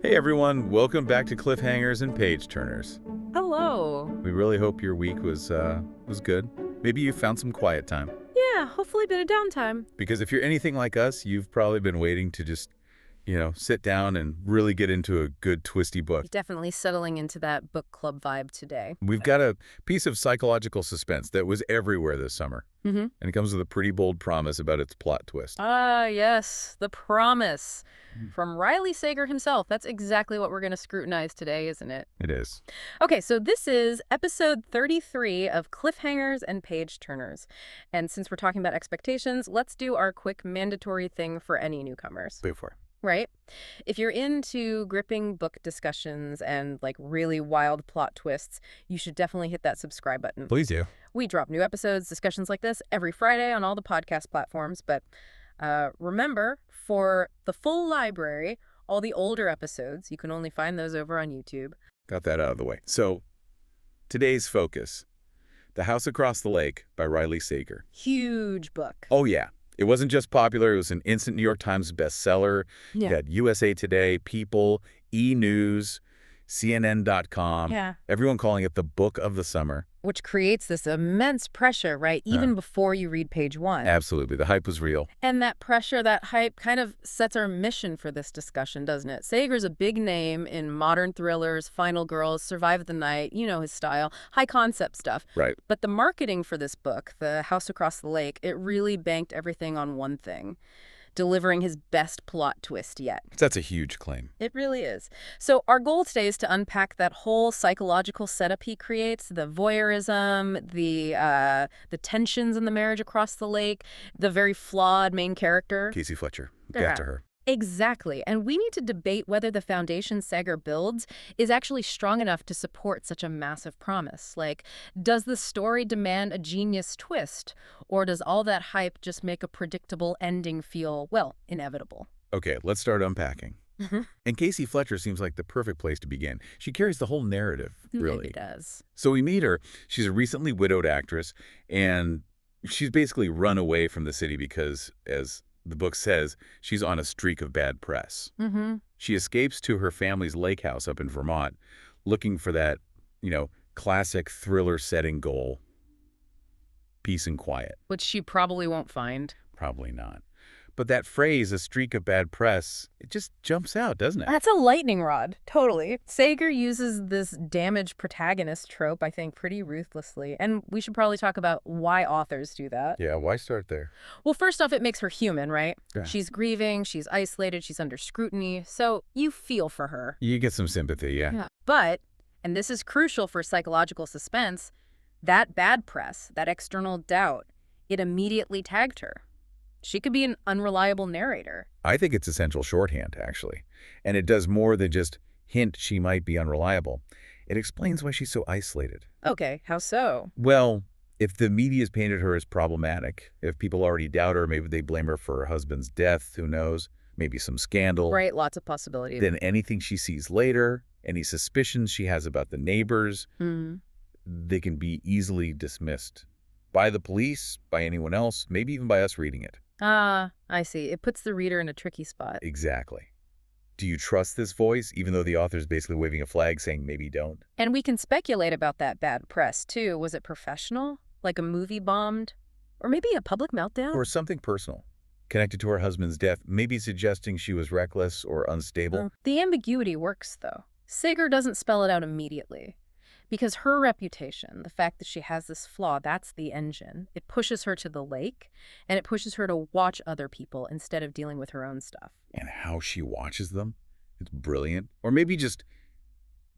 Hey everyone, welcome back to Cliffhangers and Page Turners. Hello. We really hope your week was good. Maybe you found some quiet time. Yeah, hopefully a bit of downtime. Because if you're anything like us, you've probably been waiting to just, sit down and really get into a good twisty book. Definitely settling into that book club vibe today. We've got a piece of psychological suspense that was everywhere this summer. Mm-hmm. And it comes with a pretty bold promise about its plot twist. Ah, yes, The Promise. From Riley Sager himself. That's exactly what we're going to scrutinize today, isn't it? It is. Okay, so this is episode 33 of Cliffhangers and Page Turners. And since we're talking about expectations, let's do our quick mandatory thing for any newcomers. Before. Right? If you're into gripping book discussions and like really wild plot twists, you should definitely hit that subscribe button. Please do. We drop new episodes, discussions like this every Friday on all the podcast platforms. But remember, for the full library, all the older episodes, you can only find those over on YouTube. Got that out of the way. So, today's focus, The House Across the Lake by Riley Sager. Huge book. Oh, yeah. It wasn't just popular. It was an instant New York Times bestseller. Yeah. You had USA Today, People, E! News, CNN.com. Yeah. Everyone calling it the book of the summer. Which creates this immense pressure, right? Even before you read page one. Absolutely. The hype was real. And that pressure, that hype kind of sets our mission for this discussion, doesn't it? Sager's a big name in modern thrillers, Final Girls, Survive the Night, you know his style, high concept stuff. Right. But the marketing for this book, The House Across the Lake, it really banked everything on one thing. Delivering his best plot twist yet. That's a huge claim. It really is. So our goal today is to unpack that whole psychological setup he creates, the voyeurism, the tensions in the marriage across the lake, the very flawed main character. Casey Fletcher. Get to her. Exactly. And we need to debate whether the foundation Sager builds is actually strong enough to support such a massive promise. Like, does the story demand a genius twist? Or does all that hype just make a predictable ending feel, well, inevitable? Okay, let's start unpacking. And Casey Fletcher seems like the perfect place to begin. She carries the whole narrative, really. It does. So we meet her. She's a recently widowed actress, and she's basically run away from the city because, as the book says, she's on a streak of bad press. She escapes to her family's lake house up in Vermont, looking for that, classic thriller setting goal, peace and quiet. Which she probably won't find. Probably not. But that phrase, a streak of bad press, it just jumps out, doesn't it? That's a lightning rod. Totally. Sager uses this damaged protagonist trope, I think, pretty ruthlessly. And we should probably talk about why authors do that. Yeah, why start there? Well, first off, it makes her human, right? Yeah. She's grieving, she's isolated, she's under scrutiny. So you feel for her. You get some sympathy, yeah. But, and this is crucial for psychological suspense, that bad press, that external doubt, it immediately tagged her. She could be an unreliable narrator. I think it's essential shorthand, actually. And it does more than just hint she might be unreliable. It explains why she's so isolated. Okay, how so? Well, if the media's painted her as problematic, if people already doubt her, maybe they blame her for her husband's death, who knows, maybe some scandal. Right, lots of possibilities. Then anything she sees later, any suspicions she has about the neighbors, they can be easily dismissed. By the police, by anyone else, maybe even by us reading it. Ah, I see. It puts the reader in a tricky spot. Exactly. Do you trust this voice, even though the author's basically waving a flag saying maybe don't? And we can speculate about that bad press, too. Was it professional? Like a movie bombed? Or maybe a public meltdown? Or something personal, connected to her husband's death, maybe suggesting she was reckless or unstable? The ambiguity works, though. Sager doesn't spell it out immediately. Because her reputation, the fact that she has this flaw, that's the engine. It pushes her to the lake, and it pushes her to watch other people instead of dealing with her own stuff. And how she watches them? It's brilliant. Or maybe just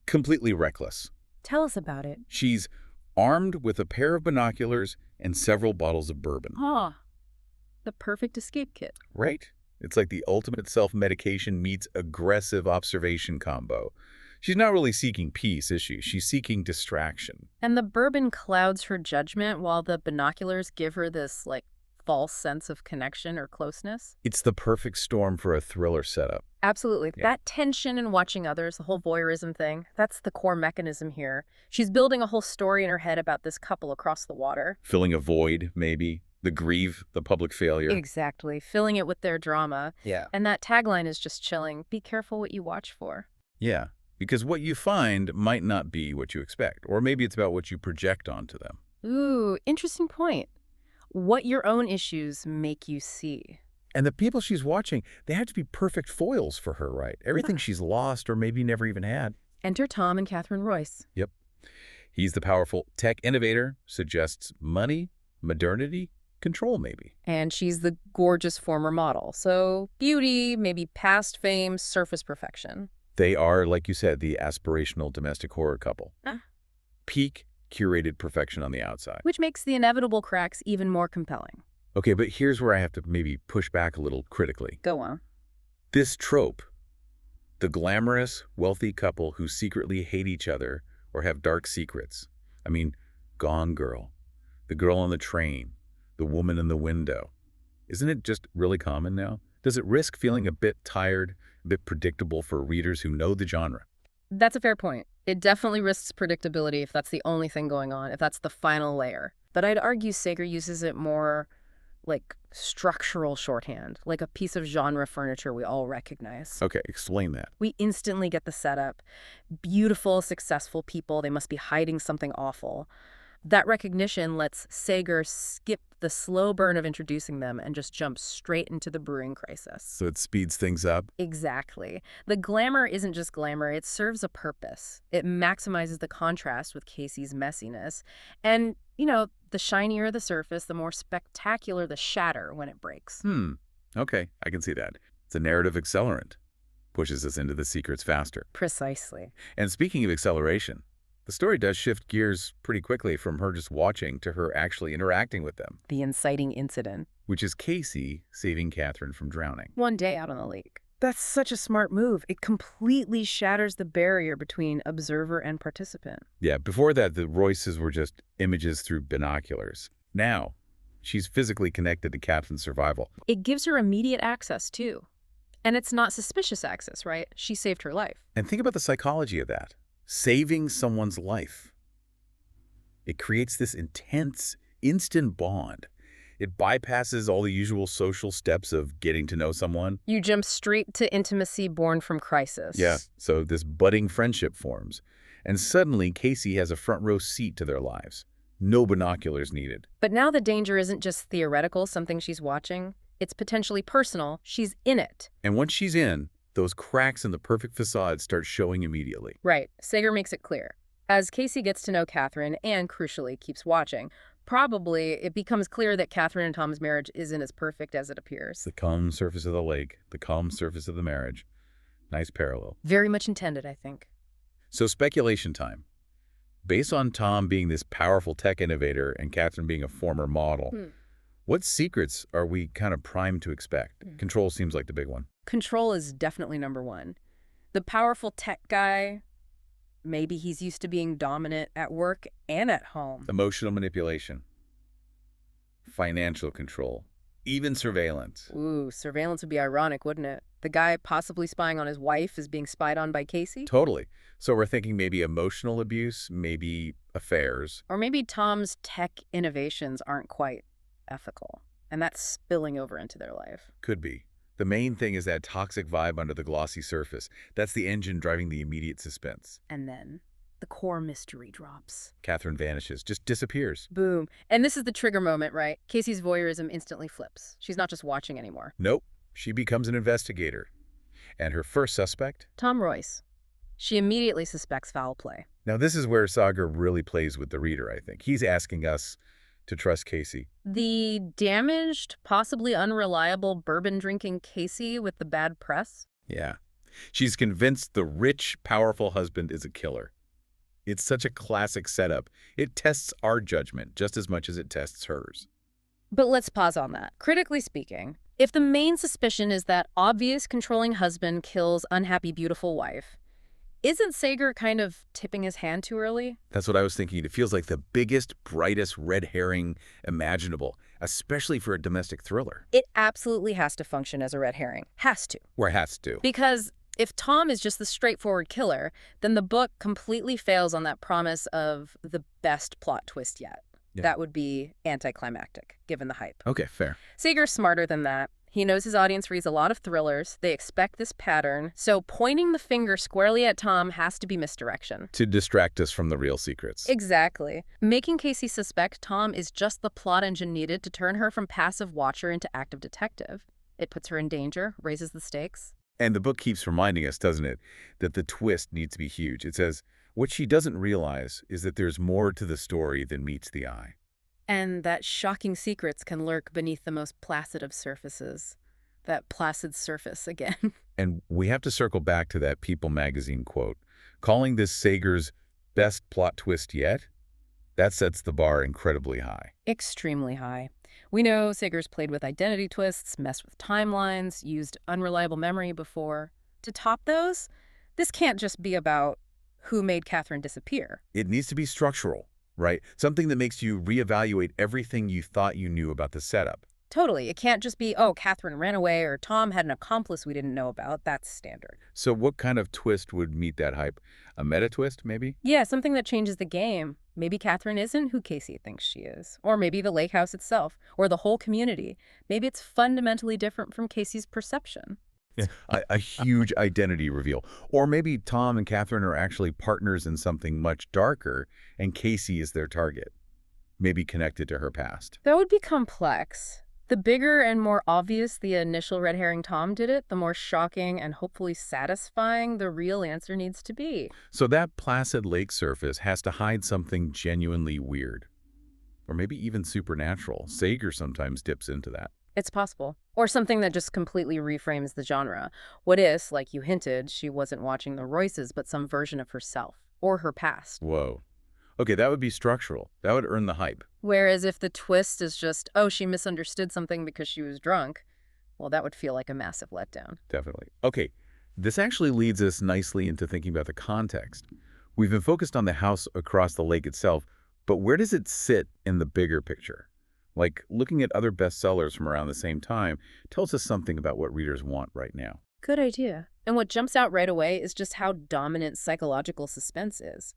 completely reckless. Tell us about it. She's armed with a pair of binoculars and several bottles of bourbon. Ah, the perfect escape kit. Right? It's like the ultimate self-medication meets aggressive observation combo. She's not really seeking peace, is she? She's seeking distraction. And the bourbon clouds her judgment while the binoculars give her this, false sense of connection or closeness. It's the perfect storm for a thriller setup. Absolutely. Yeah. That tension in watching others, the whole voyeurism thing, that's the core mechanism here. She's building a whole story in her head about this couple across the water. Filling a void, maybe. The grieve, the public failure. Exactly. Filling it with their drama. Yeah. And that tagline is just chilling. Be careful what you watch for. Yeah, because what you find might not be what you expect, or maybe it's about what you project onto them. Ooh, interesting point. What your own issues make you see. And the people she's watching, they have to be perfect foils for her, right? Everything she's lost or maybe never even had. Enter Tom and Catherine Royce. Yep. He's the powerful tech innovator, suggests money, modernity, control maybe. And she's the gorgeous former model. So beauty, maybe past fame, surface perfection. They are, like you said, the aspirational domestic horror couple. Peak curated perfection on the outside. Which makes the inevitable cracks even more compelling. Okay, but here's where I have to maybe push back a little critically. Go on. This trope, the glamorous, wealthy couple who secretly hate each other or have dark secrets. I mean, Gone Girl, the girl on the train, the woman in the window. Isn't it just really common now? Does it risk feeling a bit tired, a bit predictable for readers who know the genre? That's a fair point. It definitely risks predictability if that's the only thing going on, if that's the final layer. But I'd argue Sager uses it more like structural shorthand, like a piece of genre furniture we all recognize. Okay, explain that. We instantly get the setup. Beautiful, successful people, they must be hiding something awful. That recognition lets Sager skip the slow burn of introducing them and just jump straight into the brewing crisis. So it speeds things up? Exactly. The glamour isn't just glamour, it serves a purpose. It maximizes the contrast with Casey's messiness. And, the shinier the surface, the more spectacular the shatter when it breaks. Okay, I can see that. It's a narrative accelerant. Pushes us into the secrets faster. Precisely. And speaking of acceleration, the story does shift gears pretty quickly from her just watching to her actually interacting with them. The inciting incident. Which is Casey saving Catherine from drowning. One day out on the lake. That's such a smart move. It completely shatters the barrier between observer and participant. Yeah, before that, the Royces were just images through binoculars. Now, she's physically connected to Catherine's survival. It gives her immediate access, too. And it's not suspicious access, right? She saved her life. And think about the psychology of that. Saving someone's life. It creates this intense, instant bond. It bypasses all the usual social steps of getting to know someone. You jump straight to intimacy born from crisis. Yeah, so this budding friendship forms. And suddenly, Casey has a front row seat to their lives. No binoculars needed. But now the danger isn't just theoretical, something she's watching. It's potentially personal. She's in it. And once she's in, those cracks in the perfect facade start showing immediately. Right. Sager makes it clear. As Casey gets to know Catherine and, crucially, keeps watching, probably it becomes clear that Catherine and Tom's marriage isn't as perfect as it appears. The calm surface of the lake, the calm surface of the marriage. Nice parallel. Very much intended, I think. So speculation time. Based on Tom being this powerful tech innovator and Catherine being a former model, what secrets are we kind of primed to expect? Control seems like the big one. Control is definitely number one. The powerful tech guy, maybe he's used to being dominant at work and at home. Emotional manipulation. Financial control. Even surveillance. Ooh, surveillance would be ironic, wouldn't it? The guy possibly spying on his wife is being spied on by Casey? Totally. So we're thinking maybe emotional abuse, maybe affairs. Or maybe Tom's tech innovations aren't quite ethical, and that's spilling over into their life. Could be. The main thing is that toxic vibe under the glossy surface. That's the engine driving the immediate suspense. And then the core mystery drops. Catherine vanishes, just disappears. Boom. And this is the trigger moment, right? Casey's voyeurism instantly flips. She's not just watching anymore. Nope. She becomes an investigator. And her first suspect? Tom Royce. She immediately suspects foul play. Now this is where Sager really plays with the reader, I think. He's asking us to trust Casey. The damaged, possibly unreliable bourbon-drinking Casey with the bad press? Yeah. She's convinced the rich, powerful husband is a killer. It's such a classic setup. It tests our judgment just as much as it tests hers. But let's pause on that. Critically speaking, if the main suspicion is that obvious controlling husband kills unhappy, beautiful wife, isn't Sager kind of tipping his hand too early? That's what I was thinking. It feels like the biggest, brightest red herring imaginable, especially for a domestic thriller. It absolutely has to function as a red herring. Has to. Or has to. Because if Tom is just the straightforward killer, then the book completely fails on that promise of the best plot twist yet. Yeah. That would be anticlimactic, given the hype. Okay, fair. Sager's smarter than that. He knows his audience reads a lot of thrillers. They expect this pattern. So pointing the finger squarely at Tom has to be misdirection. To distract us from the real secrets. Exactly. Making Casey suspect Tom is just the plot engine needed to turn her from passive watcher into active detective. It puts her in danger, raises the stakes. And the book keeps reminding us, doesn't it, that the twist needs to be huge. It says, what she doesn't realize is that there's more to the story than meets the eye. And that shocking secrets can lurk beneath the most placid of surfaces. That placid surface again. And we have to circle back to that People magazine quote. Calling this Sager's best plot twist yet? That sets the bar incredibly high. Extremely high. We know Sager's played with identity twists, messed with timelines, used unreliable memory before. To top those, this can't just be about who made Catherine disappear. It needs to be structural, right? Something that makes you reevaluate everything you thought you knew about the setup. Totally. It can't just be, oh, Catherine ran away or Tom had an accomplice we didn't know about. That's standard. So what kind of twist would meet that hype? A meta twist, maybe? Yeah, something that changes the game. Maybe Catherine isn't who Casey thinks she is. Or maybe the lake house itself. Or the whole community. Maybe it's fundamentally different from Casey's perception. Yeah. A huge identity reveal. Or maybe Tom and Catherine are actually partners in something much darker, and Casey is their target. Maybe connected to her past. That would be complex. The bigger and more obvious the initial red herring Tom did it, the more shocking and hopefully satisfying the real answer needs to be. So that placid lake surface has to hide something genuinely weird. Or maybe even supernatural. Sager sometimes dips into that. It's possible. Or something that just completely reframes the genre. What if, like you hinted, she wasn't watching the Royces, but some version of herself or her past? Whoa. Okay, that would be structural. That would earn the hype. Whereas if the twist is just, oh, she misunderstood something because she was drunk, well, that would feel like a massive letdown. Definitely. Okay, this actually leads us nicely into thinking about the context. We've been focused on the house across the lake itself, but where does it sit in the bigger picture? Like, looking at other bestsellers from around the same time tells us something about what readers want right now. Good idea. And what jumps out right away is just how dominant psychological suspense is.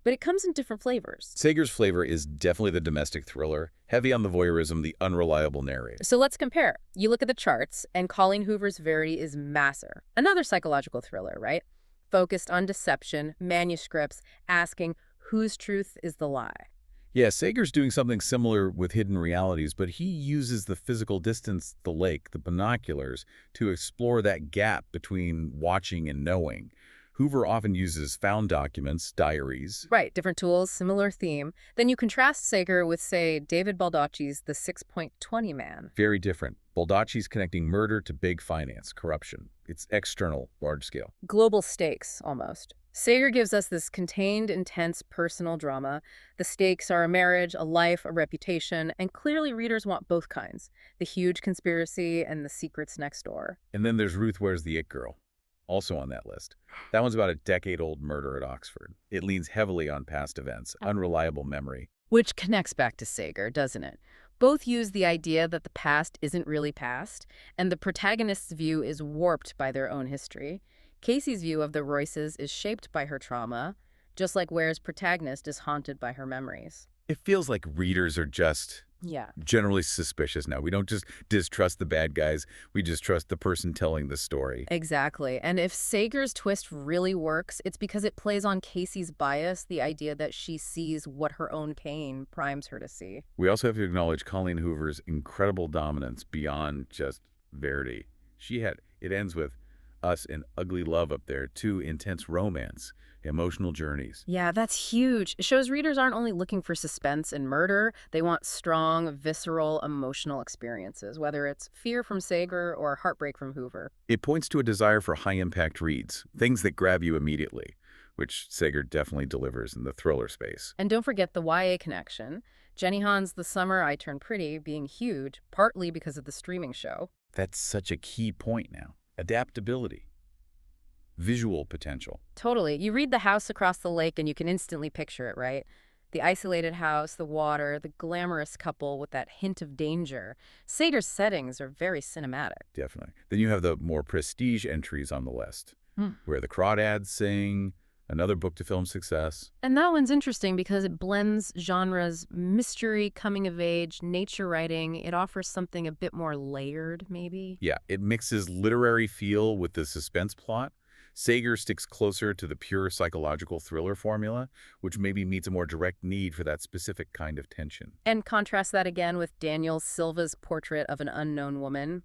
But it comes in different flavors. Sager's flavor is definitely the domestic thriller, heavy on the voyeurism, the unreliable narrator. So let's compare. You look at the charts, and Colleen Hoover's Verity is Masser, another psychological thriller, right? Focused on deception, manuscripts, asking whose truth is the lie. Yeah, Sager's doing something similar with Hidden Realities, but he uses the physical distance, the lake, the binoculars, to explore that gap between watching and knowing. Hoover often uses found documents, diaries. Right, different tools, similar theme. Then you contrast Sager with, say, David Baldacci's The 6.20 Man. Very different. Baldacci's connecting murder to big finance, corruption. It's external, large scale. Global stakes, almost. Sager gives us this contained, intense personal drama. The stakes are a marriage, a life, a reputation, and clearly readers want both kinds. The huge conspiracy and the secrets next door. And then there's Ruth Ware's The It Girl, also on that list. That one's about a decade-old murder at Oxford. It leans heavily on past events, unreliable memory. Which connects back to Sager, doesn't it? Both use the idea that the past isn't really past, and the protagonist's view is warped by their own history. Casey's view of the Royces is shaped by her trauma, just like Ware's protagonist is haunted by her memories. It feels like readers are just generally suspicious now. We don't just distrust the bad guys. We just trust the person telling the story. Exactly. And if Sager's twist really works, it's because it plays on Casey's bias, the idea that she sees what her own pain primes her to see. We also have to acknowledge Colleen Hoover's incredible dominance beyond just Verity. It ends with us in ugly love up there, too, intense romance, emotional journeys. Yeah, that's huge. It shows readers aren't only looking for suspense and murder, they want strong, visceral, emotional experiences, whether it's fear from Sager or heartbreak from Hoover. It points to a desire for high-impact reads, things that grab you immediately, which Sager definitely delivers in the thriller space. And don't forget the YA connection. Jenny Han's The Summer I Turned Pretty being huge, partly because of the streaming show. That's such a key point now. Adaptability. Visual potential. Totally. You read The House Across the Lake and you can instantly picture it, right? The isolated house, the water, the glamorous couple with that hint of danger. Sager's settings are very cinematic. Definitely. Then you have the more prestige entries on the list, where the crawdads sing, Another book-to-film success. And that one's interesting because it blends genres, mystery, coming of age, nature writing. It offers something a bit more layered, maybe. Yeah, it mixes literary feel with the suspense plot. Sager sticks closer to the pure psychological thriller formula, which maybe meets a more direct need for that specific kind of tension. And contrast that again with Daniel Silva's portrait of an unknown woman.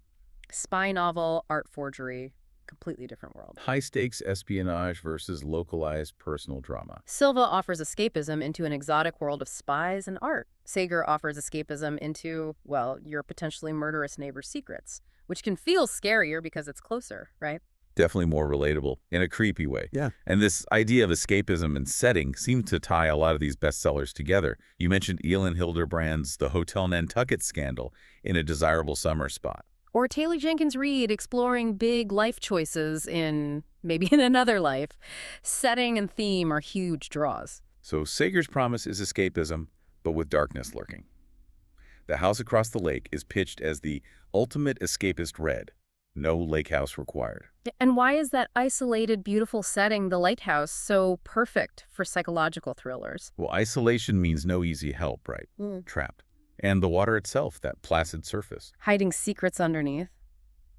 Spy novel, art forgery, completely different world. High-stakes espionage versus localized personal drama. Silva offers escapism into an exotic world of spies and art. Sager offers escapism into, well, your potentially murderous neighbor's secrets, which can feel scarier because it's closer, right? Definitely more relatable in a creepy way. Yeah. And this idea of escapism and setting seemed to tie a lot of these bestsellers together. You mentioned Elin Hilderbrand's The Hotel Nantucket Scandal in a desirable summer spot. Or Taylor Jenkins Reid exploring big life choices maybe in another life. Setting and theme are huge draws. So Sager's promise is escapism, but with darkness lurking. The House Across the Lake is pitched as the ultimate escapist read. No lake house required. And why is that isolated, beautiful setting, the lighthouse, so perfect for psychological thrillers? Well, isolation means no easy help, right? Trapped. And the water itself, that placid surface. Hiding secrets underneath.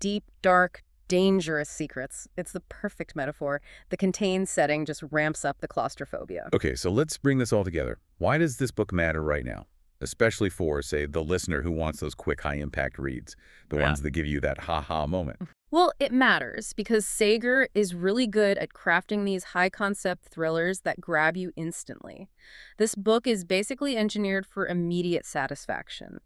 Deep, dark, dangerous secrets. It's the perfect metaphor. The contained setting just ramps up the claustrophobia. Okay, so let's bring this all together. Why does this book matter right now? Especially for, say, the listener who wants those quick, high-impact reads, the ones that give you that ha-ha moment. Well, it matters because Sager is really good at crafting these high-concept thrillers that grab you instantly. This book is basically engineered for immediate satisfaction.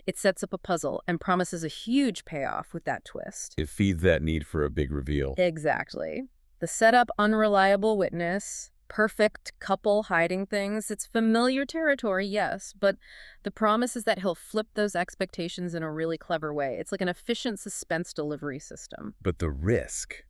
It sets up a puzzle and promises a huge payoff with that twist. It feeds that need for a big reveal. Exactly. The setup, unreliable witness, perfect couple hiding things. It's familiar territory, yes, but the promise is that he'll flip those expectations in a really clever way. It's like an efficient suspense delivery system. But the risk,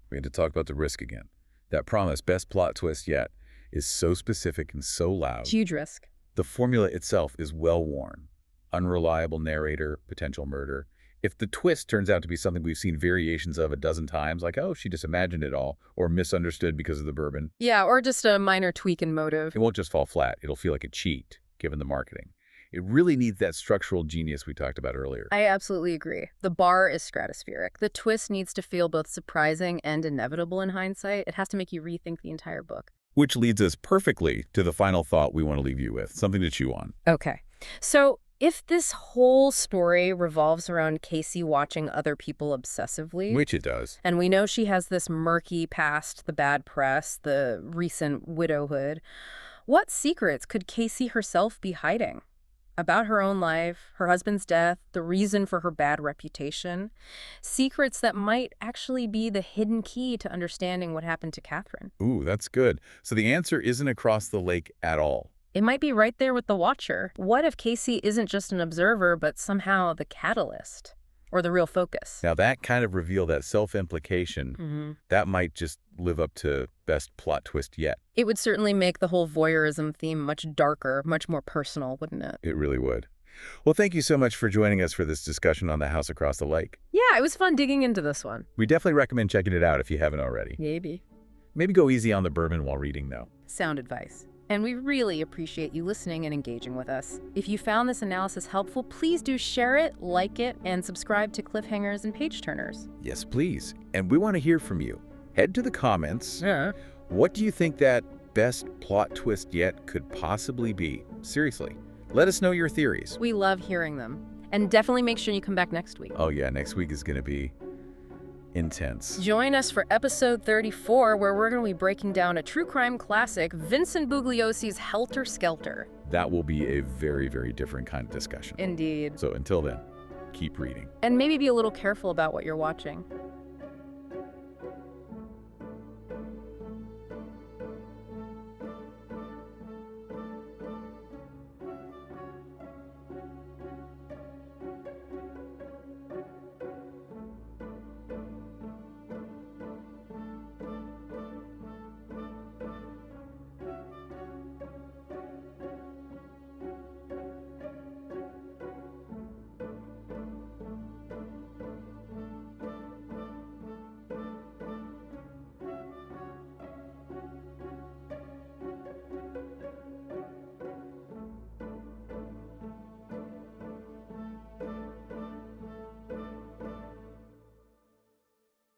we had to talk about the risk again. That promise, best plot twist yet, is so specific and so loud. Huge risk. The formula itself is well-worn. Unreliable narrator, potential murder. If the twist turns out to be something we've seen variations of a dozen times, like, oh, she just imagined it all, or misunderstood because of the bourbon. Yeah, or just a minor tweak in motive. It won't just fall flat. It'll feel like a cheat, given the marketing. It really needs that structural genius we talked about earlier. I absolutely agree. The bar is stratospheric. The twist needs to feel both surprising and inevitable in hindsight. It has to make you rethink the entire book. Which leads us perfectly to the final thought we want to leave you with, something to chew on. Okay. So if this whole story revolves around Casey watching other people obsessively, Which it does. and we know she has this murky past, the bad press, the recent widowhood, what secrets could Casey herself be hiding? About her own life, her husband's death, the reason for her bad reputation. Secrets that might actually be the hidden key to understanding what happened to Catherine. Ooh, that's good. So the answer isn't across the lake at all. It might be right there with the watcher. What if Casey isn't just an observer, but somehow the catalyst or the real focus? Now that kind of reveal, that self-implication, that might just live up to best plot twist yet. It would certainly make the whole voyeurism theme much darker, much more personal, wouldn't it? It really would. Well, thank you so much for joining us for this discussion on The House Across the Lake. Yeah, it was fun digging into this one. We definitely recommend checking it out if you haven't already. Maybe. Maybe go easy on the bourbon while reading, though. Sound advice. And we really appreciate you listening and engaging with us. If you found this analysis helpful, please do share it, like it, and subscribe to Cliffhangers and Page Turners. Yes, please. And we want to hear from you. Head to the comments. Yeah. What do you think that best plot twist yet could possibly be? Seriously, let us know your theories. We love hearing them. And definitely make sure you come back next week. Oh yeah, next week is going to be intense. Join us for episode 34, where we're going to be breaking down a true crime classic, Vincent Bugliosi's Helter Skelter. That will be a very, very different kind of discussion. Indeed. So until then, keep reading. And maybe be a little careful about what you're watching.